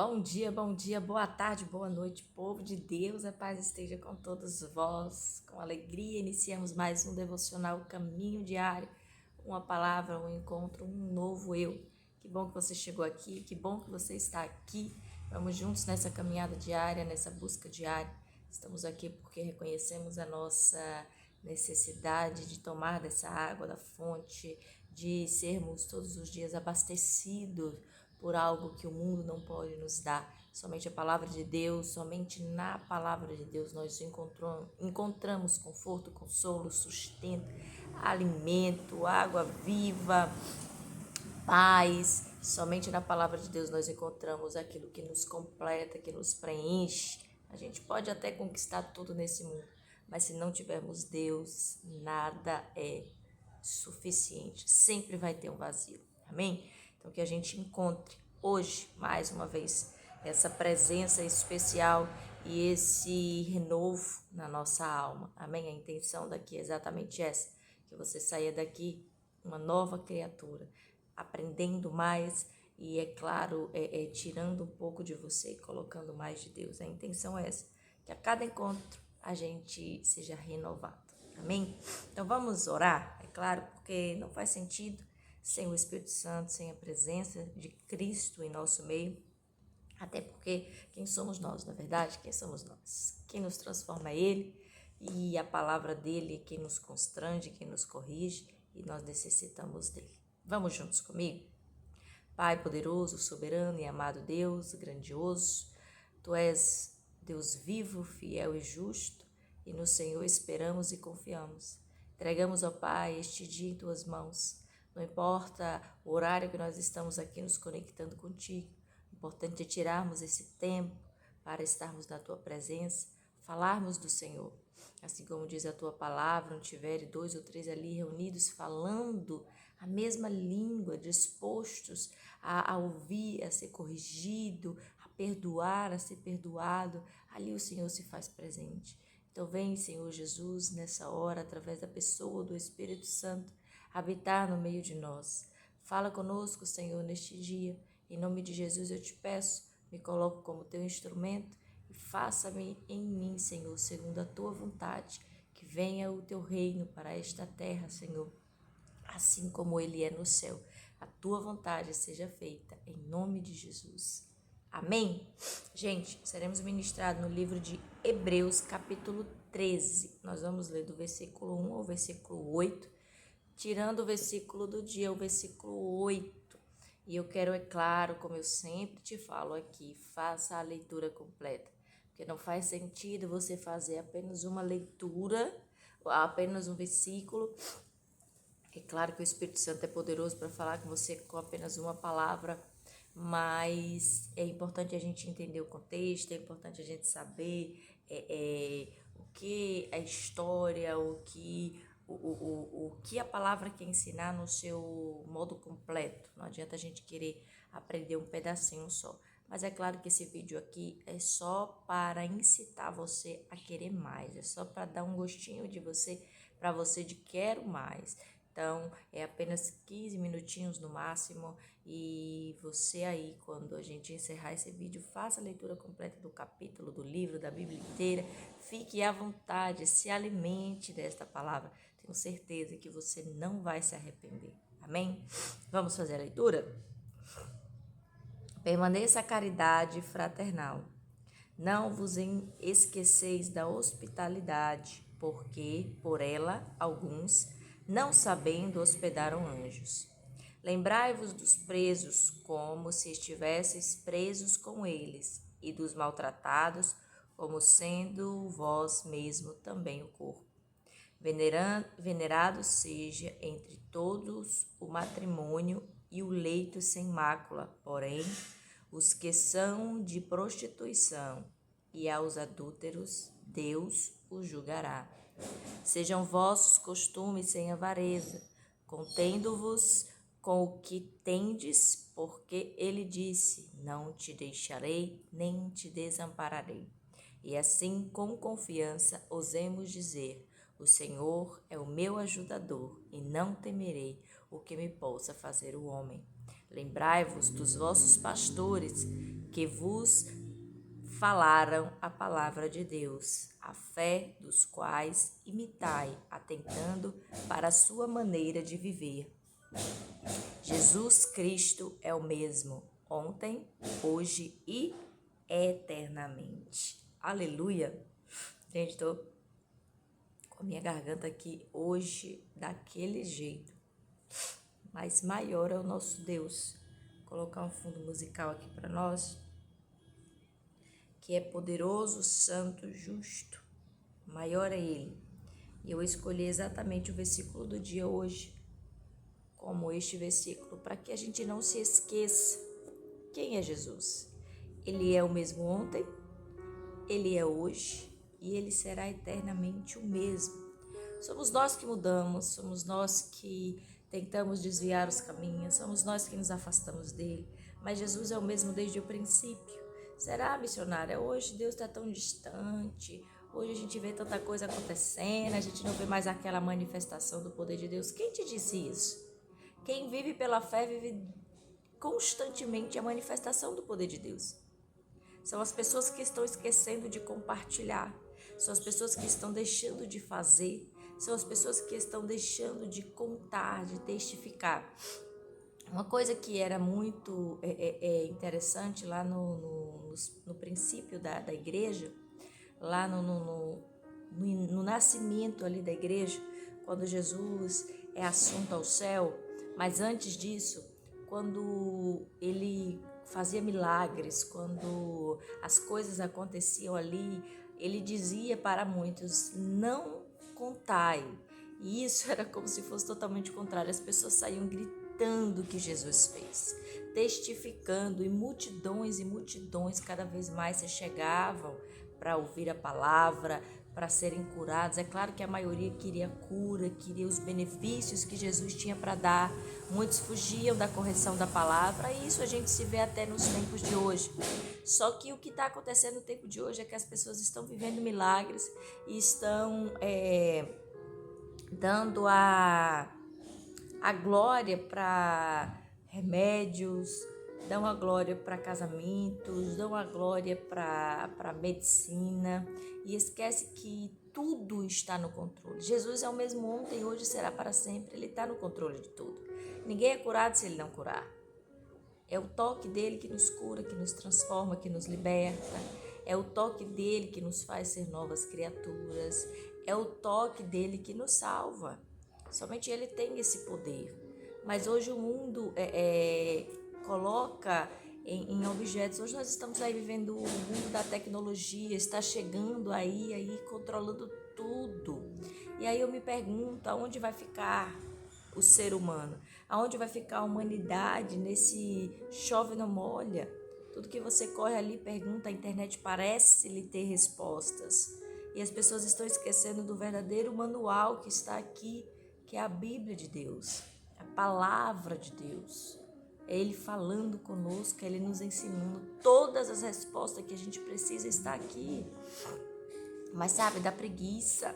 Bom dia, boa tarde, boa noite, povo de Deus, a paz esteja com todos vós. Com alegria iniciamos mais um devocional Caminho Diário, uma palavra, um encontro, um novo eu. Que bom que você chegou aqui, que bom que você está aqui. Vamos juntos nessa caminhada diária, nessa busca diária. Estamos aqui porque reconhecemos a nossa necessidade de tomar dessa água da fonte, de sermos todos os dias abastecidos por algo que o mundo não pode nos dar. Somente a palavra de Deus, somente na palavra de Deus nós encontramos conforto, consolo, sustento, alimento, água viva, paz. Somente na palavra de Deus nós encontramos aquilo que nos completa, que nos preenche. A gente pode até conquistar tudo nesse mundo, mas se não tivermos Deus, nada é suficiente. Sempre vai ter um vazio. Amém? Então que a gente encontre hoje, mais uma vez, essa presença especial e esse renovo na nossa alma. Amém? A intenção daqui é exatamente essa, que você saia daqui uma nova criatura, aprendendo mais e, é claro, tirando um pouco de você e colocando mais de Deus. A intenção é essa, que a cada encontro a gente seja renovado. Amém? Então vamos orar, é claro, porque não faz sentido sem o Espírito Santo, sem a presença de Cristo em nosso meio. Até porque quem somos nós, na verdade? Quem somos nós? Quem nos transforma é Ele, e a palavra dele é quem nos constrange, quem nos corrige, e nós necessitamos dele. Vamos juntos comigo? Pai poderoso, soberano e amado Deus, grandioso, Tu és Deus vivo, fiel e justo, e no Senhor esperamos e confiamos. Entregamos, ó Pai, este dia em Tuas mãos. Não importa o horário que nós estamos aqui nos conectando contigo, o importante é tirarmos esse tempo para estarmos na Tua presença, falarmos do Senhor. Assim como diz a Tua palavra, não tiver 2 ou 3 ali reunidos falando a mesma língua, dispostos a ouvir, a ser corrigido, a perdoar, a ser perdoado, ali o Senhor se faz presente. Então vem, Senhor Jesus, nessa hora, através da pessoa do Espírito Santo, habitar no meio de nós. Fala conosco, Senhor, neste dia. Em nome de Jesus eu te peço, me coloco como teu instrumento e faça-me em mim, Senhor, segundo a tua vontade, que venha o teu reino para esta terra, Senhor, assim como ele é no céu. A tua vontade seja feita, em nome de Jesus. Amém? Gente, seremos ministrados no livro de Hebreus, capítulo 13. Nós vamos ler do versículo 1 ao versículo 8, tirando o versículo do dia, o versículo 8. E eu quero, é claro, como eu sempre te falo aqui, faça a leitura completa. Porque não faz sentido você fazer apenas uma leitura, apenas um versículo. É claro que o Espírito Santo é poderoso para falar com você com apenas uma palavra, mas é importante a gente entender o contexto, é importante a gente saber o que a história, o que a palavra quer ensinar no seu modo completo. Não adianta a gente querer aprender um pedacinho só. Mas é claro que esse vídeo aqui é só para incitar você a querer mais, é só para dar um gostinho de você, para você de quero mais. Então, é apenas 15 minutinhos no máximo, e você aí, quando a gente encerrar esse vídeo, faça a leitura completa do capítulo, do livro, da Bíblia inteira. Fique à vontade, se alimente desta palavra. Tenho certeza que você não vai se arrepender. Amém? Vamos fazer a leitura? Permaneça a caridade fraternal. Não vos esqueceis da hospitalidade, porque, por ela, alguns, não sabendo, hospedaram anjos. Lembrai-vos dos presos, como se estivesseis presos com eles, e dos maltratados, como sendo vós mesmo também o corpo. Venerado seja entre todos o matrimônio e o leito sem mácula, porém, os que são de prostituição, e aos adúlteros Deus os julgará. Sejam vossos costumes sem avareza, contendo-vos com o que tendes, porque ele disse: não te deixarei, nem te desampararei. E assim, com confiança, ousemos dizer: o Senhor é o meu ajudador, e não temerei o que me possa fazer o homem. Lembrai-vos dos vossos pastores que vos falaram a palavra de Deus, a fé dos quais imitai, atentando para a sua maneira de viver. Jesus Cristo é o mesmo, ontem, hoje e eternamente. Aleluia! Gente, estou com a minha garganta aqui hoje daquele jeito. Mas maior é o nosso Deus. Vou colocar um fundo musical aqui para nós, que é poderoso, santo, justo. Maior é Ele. E eu escolhi exatamente o versículo do dia hoje, como este versículo, para que a gente não se esqueça quem é Jesus. Ele é o mesmo ontem, Ele é hoje e Ele será eternamente o mesmo. Somos nós que mudamos, somos nós que tentamos desviar os caminhos, somos nós que nos afastamos dele, mas Jesus é o mesmo desde o princípio. Será, missionária? Hoje Deus está tão distante, hoje a gente vê tanta coisa acontecendo, a gente não vê mais aquela manifestação do poder de Deus. Quem te disse isso? Quem vive pela fé vive constantemente a manifestação do poder de Deus. São as pessoas que estão esquecendo de compartilhar, são as pessoas que estão deixando de fazer, são as pessoas que estão deixando de contar, de testificar. Uma coisa que era muito interessante lá no princípio da igreja, lá no nascimento ali da igreja, quando Jesus é assunto ao céu, mas antes disso, quando ele fazia milagres, quando as coisas aconteciam ali, ele dizia para muitos, não contai. E isso era como se fosse totalmente contrário. As pessoas saíam gritando o que Jesus fez, testificando, e multidões cada vez mais se chegavam para ouvir a palavra, para serem curados. É claro que a maioria queria cura, queria os benefícios que Jesus tinha para dar. Muitos fugiam da correção da palavra, e isso a gente se vê até nos tempos de hoje. Só que o que está acontecendo no tempo de hoje é que as pessoas estão vivendo milagres e estão dando a glória para remédios, dão a glória para casamentos, dão a glória para medicina, e esquece que tudo está no controle. Jesus é o mesmo ontem, hoje e será para sempre. Ele está no controle de tudo. Ninguém é curado se ele não curar. É o toque dele que nos cura, que nos transforma, que nos liberta. É o toque dele que nos faz ser novas criaturas. É o toque dele que nos salva. Somente ele tem esse poder. Mas hoje o mundo coloca em objetos. Hoje nós estamos aí vivendo o mundo da tecnologia, está chegando aí controlando tudo. E aí eu me pergunto, aonde vai ficar o ser humano? Aonde vai ficar a humanidade nesse chove não molha? Tudo que você corre ali, pergunta, a internet parece lhe ter respostas. E as pessoas estão esquecendo do verdadeiro manual que está aqui, que é a Bíblia de Deus, a palavra de Deus. É Ele falando conosco, é Ele nos ensinando. Todas as respostas que a gente precisa está aqui. Mas sabe, dá preguiça.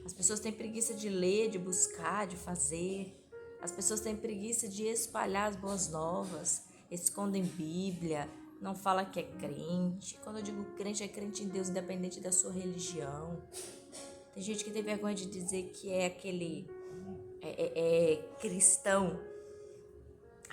As pessoas têm preguiça de ler, de buscar, de fazer. As pessoas têm preguiça de espalhar as boas novas. Escondem Bíblia, não fala que é crente. Quando eu digo crente, é crente em Deus, independente da sua religião. Tem gente que tem vergonha de dizer que é aquele cristão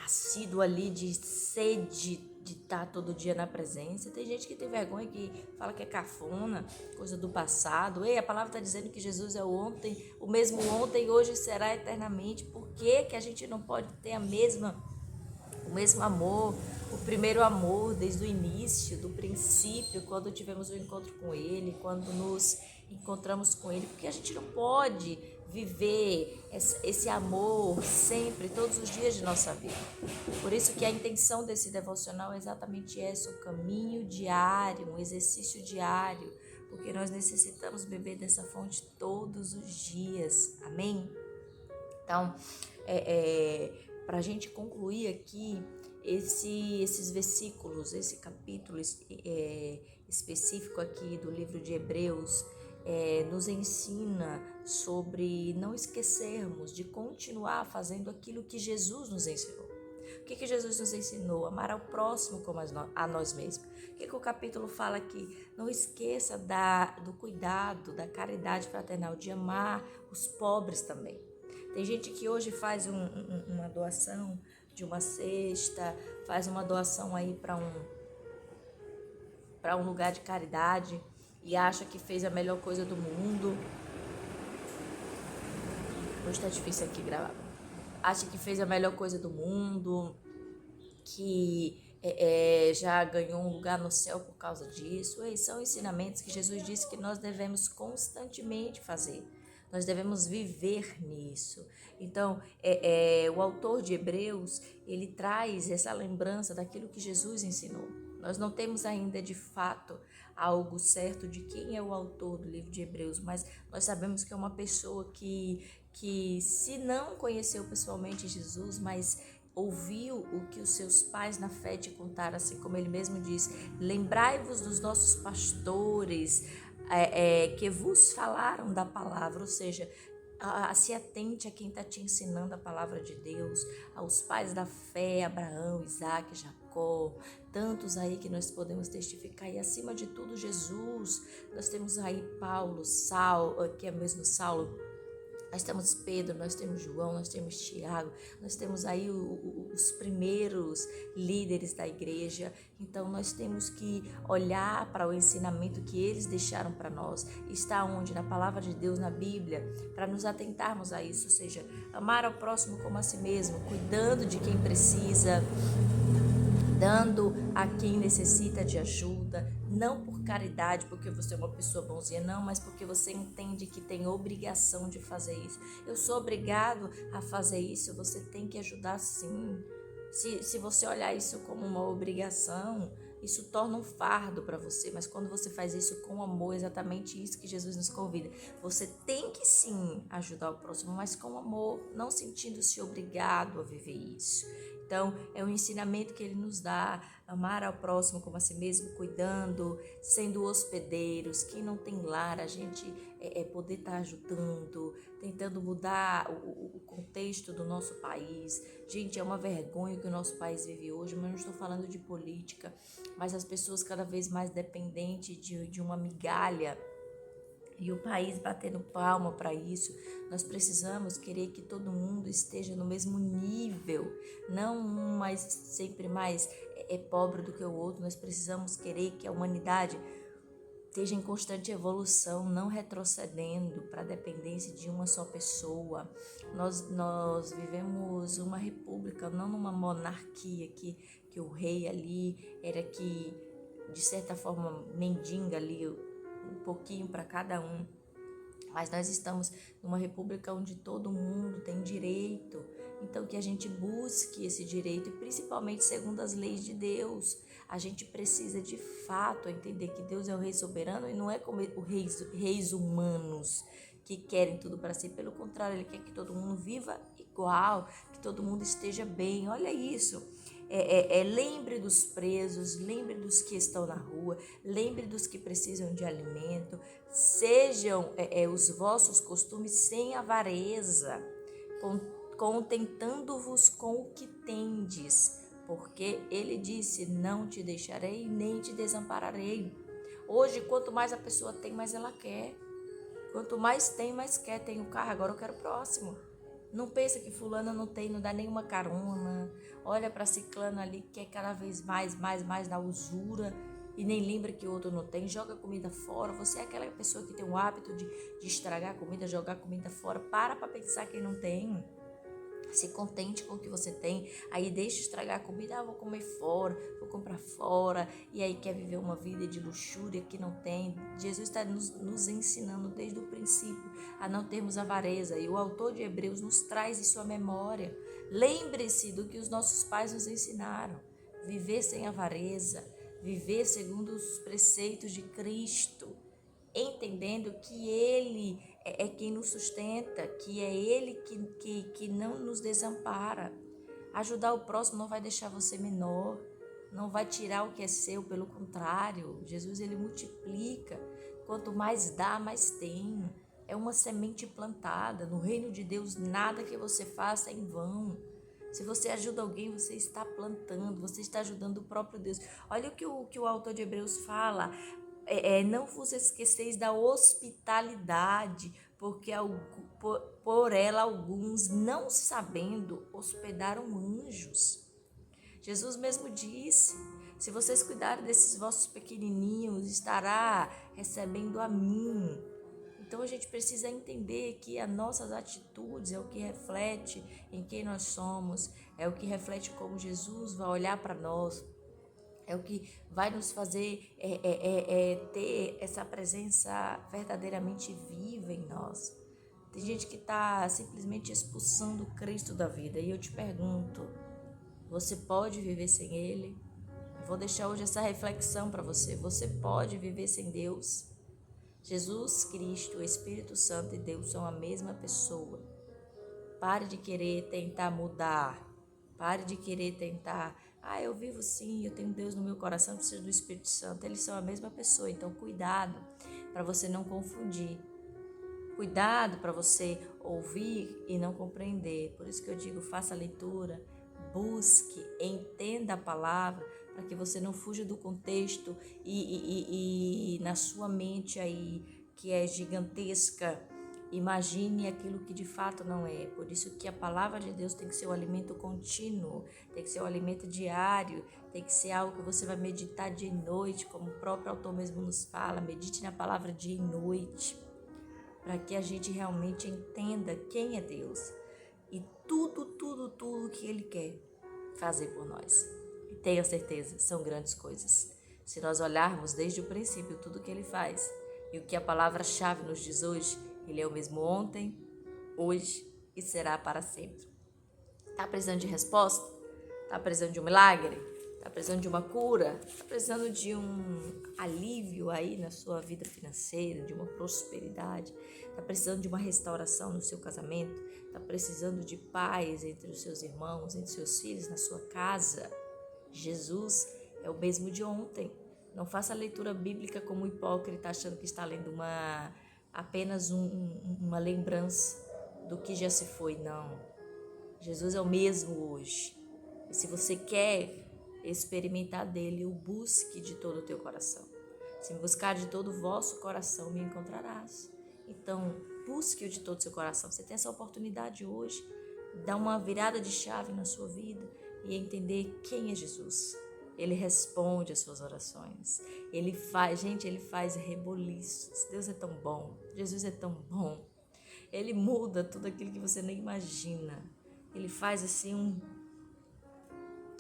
assíduo ali, de sede de estar todo dia na presença. Tem gente que tem vergonha, que fala que é cafona, coisa do passado. Ei, a palavra está dizendo que Jesus é o mesmo ontem, hoje será eternamente. Por que que a gente não pode ter o mesmo amor, o primeiro amor desde o início, do princípio, quando tivemos o encontro com Ele, quando nos encontramos com Ele? Porque a gente não pode viver esse amor sempre, todos os dias de nossa vida. Por isso que a intenção desse devocional é exatamente essa, o caminho diário, um exercício diário, porque nós necessitamos beber dessa fonte todos os dias, amém? Então, para a gente concluir aqui esses versículos, esse capítulo específico aqui do livro de Hebreus, nos ensina sobre não esquecermos de continuar fazendo aquilo que Jesus nos ensinou. O que Jesus nos ensinou? Amar ao próximo como a nós mesmos. O que o capítulo fala aqui? Não esqueça do cuidado, da caridade fraternal, de amar os pobres também. Tem gente que hoje faz uma doação de uma cesta, faz uma doação aí para um lugar de caridade e acha que fez a melhor coisa do mundo. Hoje tá difícil aqui gravar. Acha que fez a melhor coisa do mundo, que já ganhou um lugar no céu por causa disso. São ensinamentos que Jesus disse que nós devemos constantemente fazer. Nós devemos viver nisso. Então, o autor de Hebreus, ele traz essa lembrança daquilo que Jesus ensinou. Nós não temos ainda, de fato, algo certo de quem é o autor do livro de Hebreus, mas nós sabemos que é uma pessoa que se não conheceu pessoalmente Jesus, mas ouviu o que os seus pais na fé te contaram, assim como ele mesmo diz: lembrai-vos dos nossos pastores que vos falaram da palavra, ou seja, se atente a quem está te ensinando a palavra de Deus, aos pais da fé, Abraão, Isaac, Jacó, tantos aí que nós podemos testificar, e acima de tudo Jesus. Nós temos aí Paulo, Saulo, que é mesmo Saulo, nós temos Pedro, nós temos João, nós temos Tiago, nós temos aí os primeiros líderes da igreja. Então nós temos que olhar para o ensinamento que eles deixaram para nós. Está onde? Na palavra de Deus, na Bíblia, para nos atentarmos a isso, ou seja, amar ao próximo como a si mesmo, cuidando de quem precisa, dando a quem necessita de ajuda, não por caridade, porque você é uma pessoa bonzinha, não, mas porque você entende que tem obrigação de fazer isso. Eu sou obrigado a fazer isso, você tem que ajudar sim. Se você olhar isso como uma obrigação, isso torna um fardo para você, mas quando você faz isso com amor, é exatamente isso que Jesus nos convida. Você tem que sim ajudar o próximo, mas com amor, não sentindo-se obrigado a viver isso. Então, é um ensinamento que ele nos dá: amar ao próximo como a si mesmo, cuidando, sendo hospedeiros. Quem não tem lar, a gente poder estar ajudando, tentando mudar o contexto do nosso país. Gente, é uma vergonha que o nosso país vive hoje, mas não estou falando de política, mas as pessoas cada vez mais dependentes de uma migalha, e o país batendo palma para isso. Nós precisamos querer que todo mundo esteja no mesmo nível, não um mais sempre mais pobre do que o outro. Nós precisamos querer que a humanidade esteja em constante evolução, não retrocedendo para a dependência de uma só pessoa. Nós vivemos uma república, não numa monarquia que o rei ali era que, de certa forma, mendiga ali um pouquinho para cada um, mas nós estamos numa república onde todo mundo tem direito. Então que a gente busque esse direito, e principalmente segundo as leis de Deus. A gente precisa de fato entender que Deus é o Rei soberano e não é como os reis humanos que querem tudo para si. Pelo contrário, Ele quer que todo mundo viva igual, que todo mundo esteja bem. Olha isso. Lembre dos presos, lembre dos que estão na rua, lembre dos que precisam de alimento. Sejam os vossos costumes sem avareza, contentando-vos com o que tendes, porque ele disse: não te deixarei nem te desampararei. Hoje, quanto mais a pessoa tem, mais ela quer. Quanto mais tem, mais quer. Tem o carro, agora eu quero o próximo. Não pensa que fulana não tem, não dá nenhuma carona. Olha para ciclano ali, que é cada vez mais na usura, e nem lembra que o outro não tem. Joga comida fora. Você é aquela pessoa que tem o hábito de estragar comida, jogar comida fora. Para pensar quem não tem. Se contente com o que você tem. Aí deixa estragar a comida. Vou comer fora, vou comprar fora. E aí quer viver uma vida de luxúria que não tem. Jesus está nos ensinando desde o princípio a não termos avareza. E o autor de Hebreus nos traz em sua memória. Lembre-se do que os nossos pais nos ensinaram. Viver sem avareza. Viver segundo os preceitos de Cristo. Entendendo que Ele é quem nos sustenta, que é Ele que não nos desampara. Ajudar o próximo não vai deixar você menor, não vai tirar o que é seu, pelo contrário. Jesus, Ele multiplica. Quanto mais dá, mais tem. É uma semente plantada. No reino de Deus, nada que você faça é em vão. Se você ajuda alguém, você está plantando, você está ajudando o próprio Deus. Olha o que o autor de Hebreus fala. Não vos esqueceis da hospitalidade, porque por ela alguns, não sabendo, hospedaram anjos. Jesus mesmo disse: se vocês cuidarem desses vossos pequenininhos, estará recebendo a mim. Então a gente precisa entender que as nossas atitudes é o que reflete em quem nós somos, é o que reflete como Jesus vai olhar para nós, é o que vai nos fazer ter essa presença verdadeiramente viva em nós. Tem gente que está simplesmente expulsando o Cristo da vida, e eu te pergunto, você pode viver sem Ele? Vou deixar hoje essa reflexão para você. Você pode viver sem Deus? Jesus Cristo, o Espírito Santo e Deus são a mesma pessoa. Pare de querer tentar mudar. Pare de querer tentar. Eu vivo sim, eu tenho Deus no meu coração, preciso do Espírito Santo. Eles são a mesma pessoa, então cuidado para você não confundir. Cuidado para você ouvir e não compreender. Por isso que eu digo, faça a leitura, busque, entenda a palavra, para que você não fuja do contexto e na sua mente aí, que é gigantesca, imagine aquilo que de fato não é. Por isso que a palavra de Deus tem que ser um alimento contínuo, tem que ser um alimento diário, tem que ser algo que você vai meditar dia e noite, como o próprio autor mesmo nos fala, medite na palavra dia e noite, para que a gente realmente entenda quem é Deus e tudo que Ele quer fazer por nós. E tenha certeza, são grandes coisas. Se nós olharmos desde o princípio tudo que Ele faz e o que a palavra-chave nos diz hoje, Ele é o mesmo ontem, hoje e será para sempre. Está precisando de resposta? Está precisando de um milagre? Está precisando de uma cura? Está precisando de um alívio aí na sua vida financeira, de uma prosperidade? Está precisando de uma restauração no seu casamento? Está precisando de paz entre os seus irmãos, entre os seus filhos, na sua casa? Jesus é o mesmo de ontem. Não faça a leitura bíblica como hipócrita, achando que está lendo apenas uma lembrança do que já se foi. Não. Jesus é o mesmo hoje. E se você quer experimentar dele, o busque de todo o teu coração. Se me buscar de todo o vosso coração, me encontrarás. Então, busque-o de todo o seu coração. Você tem essa oportunidade hoje, dar uma virada de chave na sua vida e entender quem é Jesus. Ele responde às suas orações. Ele faz reboliços. Deus é tão bom. Jesus é tão bom. Ele muda tudo aquilo que você nem imagina. Ele faz assim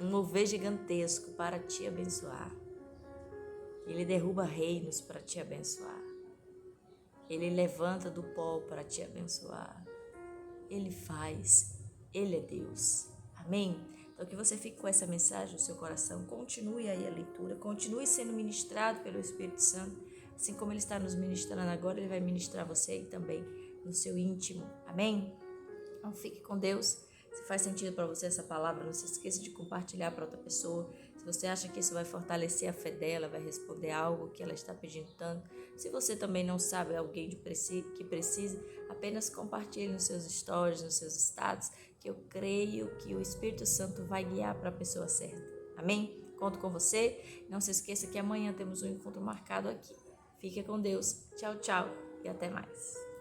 um mover gigantesco para te abençoar. Ele derruba reinos para te abençoar. Ele levanta do pó para te abençoar. Ele faz. Ele é Deus. Amém? Então que você fique com essa mensagem no seu coração. Continue aí a leitura. Continue sendo ministrado pelo Espírito Santo. Assim como Ele está nos ministrando agora, Ele vai ministrar você aí também no seu íntimo. Amém? Então fique com Deus. Se faz sentido para você essa palavra, não se esqueça de compartilhar para outra pessoa. Se você acha que isso vai fortalecer a fé dela, vai responder algo que ela está pedindo tanto. Se você também não sabe alguém que precise, apenas compartilhe nos seus stories, nos seus status, que eu creio que o Espírito Santo vai guiar para a pessoa certa. Amém? Conto com você. Não se esqueça que amanhã temos um encontro marcado aqui. Fique com Deus. Tchau, tchau e até mais.